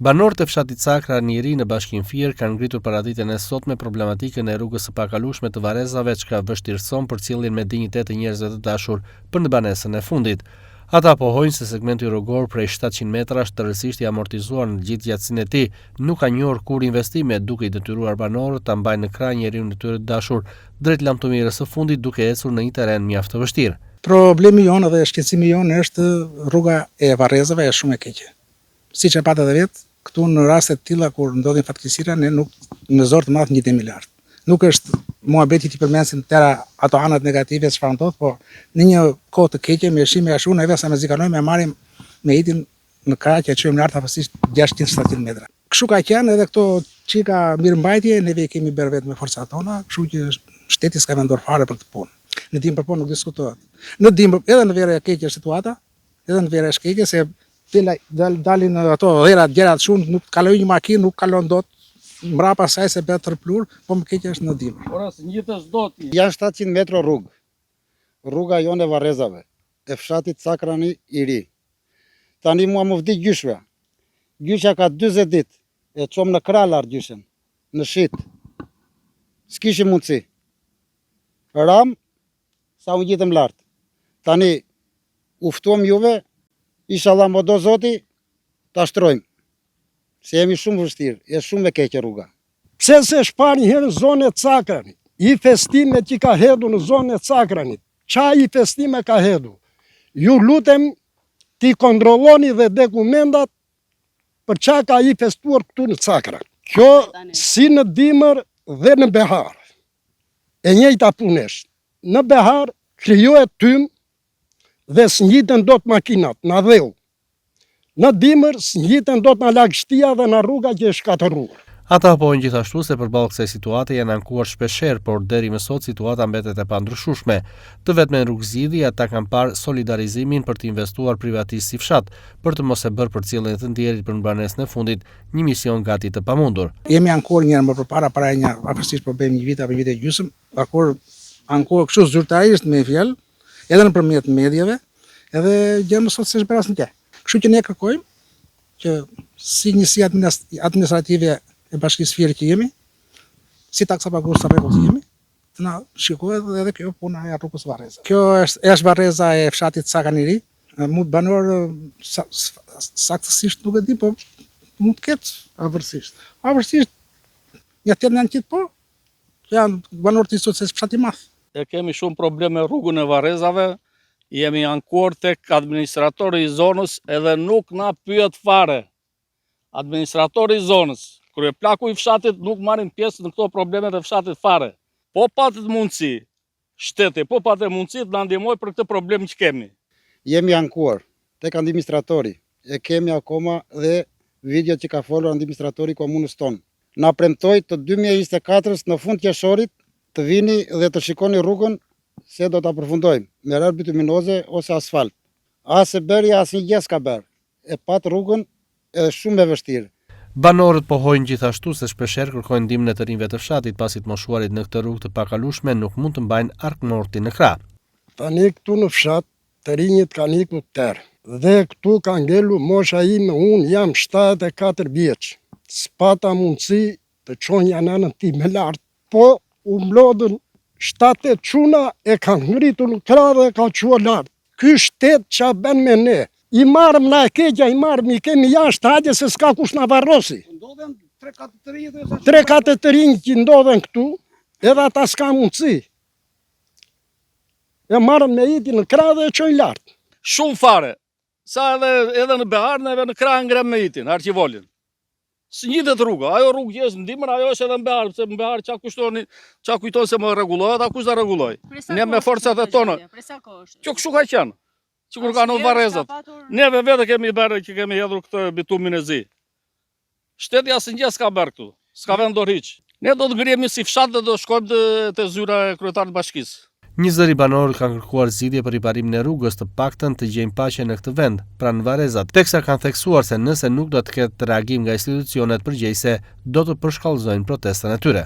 Banorët e fshatit Cakra Njeri në Bashkinë Fier kanë ngritur paraditjen e sotme problematikën e rrugës së pakalueshme të Varrezave, çka vështirëson përcjelljen me dinjitet të njerëzve të dashur për në banesën e fundit. Ata pohojnë se segmenti rrugor prej 700 metrash tërësisht i amortizuar në gjithë gjatësinë e tij, nuk ka njohur kur investime, duke i detyruar banorët ta mbajnë në krah njeriun e tyre të dashur drejt lamtomirës së fundit, duke ecur në një terren mjaft të vështirë. Problemi jonë dhe shqetësimi jonë është rruga e Varrezave është shumë e keqe. Siç e patë edhe vetë, këtu në raste të tilla kur ndodhin fatkeqësira, ne nuk me zor të madh ngjitemi lart. Nuk është muhabeti ti përmendim tëra ato anët negative çfarë ndodh, po në një kohë të keqe me shime ashtu neve sa me zikanojmë marrim me hitin në krah që çojmë lart afërsisht 600-700 metra. Kështu ka qenë edhe këto çika mirëmbajtje neve i kemi bërë vetëm me forcat tona, kështu që shteti s'ka vendosur fare për këtë punë. Në dimër për punë nuk diskutohet. Në dimër edhe në verë e keqe është situata, edhe në verë është keqe se dalin ato dhërat gjërat shumë, nuk kaloj një makinë, nuk kalon dot mbrapa saj se bëhet tërplur, po më keq është në dimër. Ora se njitës dot. Janë 700 metra rrugë. Rruga jonë e Varrezave, e fshatit Cakrani i ri. Tani mua më vdi gjyshja. Gjyshja ka 40 ditë, e çom në krah lart gjyshen, në shit. S'kishim mundsi. Ram sa u gjitëm lart. Tani u ftuam juve, inshallah më do Zoti ta shtrojmë. Se jemi shumë vështirë, është shumë e keqe rruga. Pse se shpar një herë në zonën e Cakranit, i festime që ka hedhu në zonën e Cakranit, qa i festime ka hedhu? Ju lutem t'i kontrolloni dhe dokumentat për qa ka i festuar këtu në Cakran. Kjo si në dimër dhe në behar. E njëjta punesh. Në behar krijohet tym dhe s'ngjiten dot makinat në dheu. Në dimër s'ngjiten dot në lagështia dhe në rruga që është shkatërruar. Ata pohojnë gjithashtu se përballë kësaj situate janë ankuar shpeshherë, por deri më sot situata mbetet e pandryshueshme. Të vetmen rrugëzidhje ata kanë parë solidarizimin për të investuar privatistë si fshat, për të mos e bërë përcjelljen e të ndjerit për banesën e fundit, një mision gati të pamundur. Jemi ankuar një herë më përpara para një afërsisht po bëjmë një vit apo vite e gjysmë, ankuar kështu zyrtarisht me fjalë, edhe nëpërmjet mediave, edhe gjë më sot s'është bërë asnjë. Kështu që ne kërkojmë që si njësi administrative e Bashkisë Fier që jemi, si taksa pagues apo që jemi, të na shikohet edhe kjo puna e rrugës Varreza. Kjo është Varreza e fshatit Cakrani, mund banor saktësisht nuk e di, po mund të ketë avërsisht. Avërsisht ja tjetër janë qitë, po janë banor të sot se fshati madh. E kemi shumë probleme rrugën e Varrezave, jemi ankuar tek administratori i zonës edhe nuk na pyet fare. Administratori i zonës, kryeplaku i fshatit nuk marrin pjesë në këto probleme të fshatit fare. Po patët mundësi, shteti, po patët mundësi të na ndihmoj për këtë problem që kemi. Jemi ankuar tek administratori, e kemi akoma dhe video që ka folur administratori i komunës tonë. Na premtoi të 2024-s në fund qershorit të vini dhe të shikoni rrugën se do ta përfundojmë me rrugë bituminoze ose asfalt. As e bëri asnjë gjë s'ka bërë. E pat rrugën edhe shumë e vështirë. Banorët pohojnë gjithashtu se shpeshherë kërkojnë ndihmën e të rinjve të fshatit, pasi të moshuarit në këtë rrugë të pakalueshme nuk mund të mbajnë arkmorti në krah. Tani këtu në fshat të rinjit kanë ikur tërë. Dhe këtu ka ngelu mosha ime, unë jam 74 vjeç. S'pata mundësi të çonja nënën time lart, po u mlodën 7-8 çuna e kanë ngritur në krah dhe ka çuar lart. Ky shtet ç'a bën me ne? I marrëm na e keqja, i marrëm, i kemi jashtë hajde se s'ka kush na varrosi. Ndodhen 3-4 të rinj që ndodhen këtu, edhe ata s'ka mundësi. E marrëm me hitin në krah dhe e çojnë lart. Shumë fare. Sa edhe në behar, edhe në krah ngrem me hitin, arqivolin. S'njitet rruga, ajo rrugë që është në dimër, ajo është edhe në behar, se në behar qa kujton se më rregullohet, a kush da rregulloj. Ne me forcat e tonë. Kjo kështu ka qenë. Që kur ka në Varrezat. Neve vete kemi bërë që kemi hedhur këtë bitumin e zi. Shteti asnjë s'ka bërë këtu, s'ka vendor hiç. Ne do të ngrihemi si fshat dhe do shkojmë te zyra e kryetarit të bashkisë. 20 banorë kanë kërkuar zgjidhje për riparimin e rrugës, të paktën të gjejnë paqe në këtë vend, pranë Varrezat, teksa kanë theksuar se nëse nuk do të ketë reagim nga institucionet përgjegjëse, do të përshkallëzojnë protestën e tyre.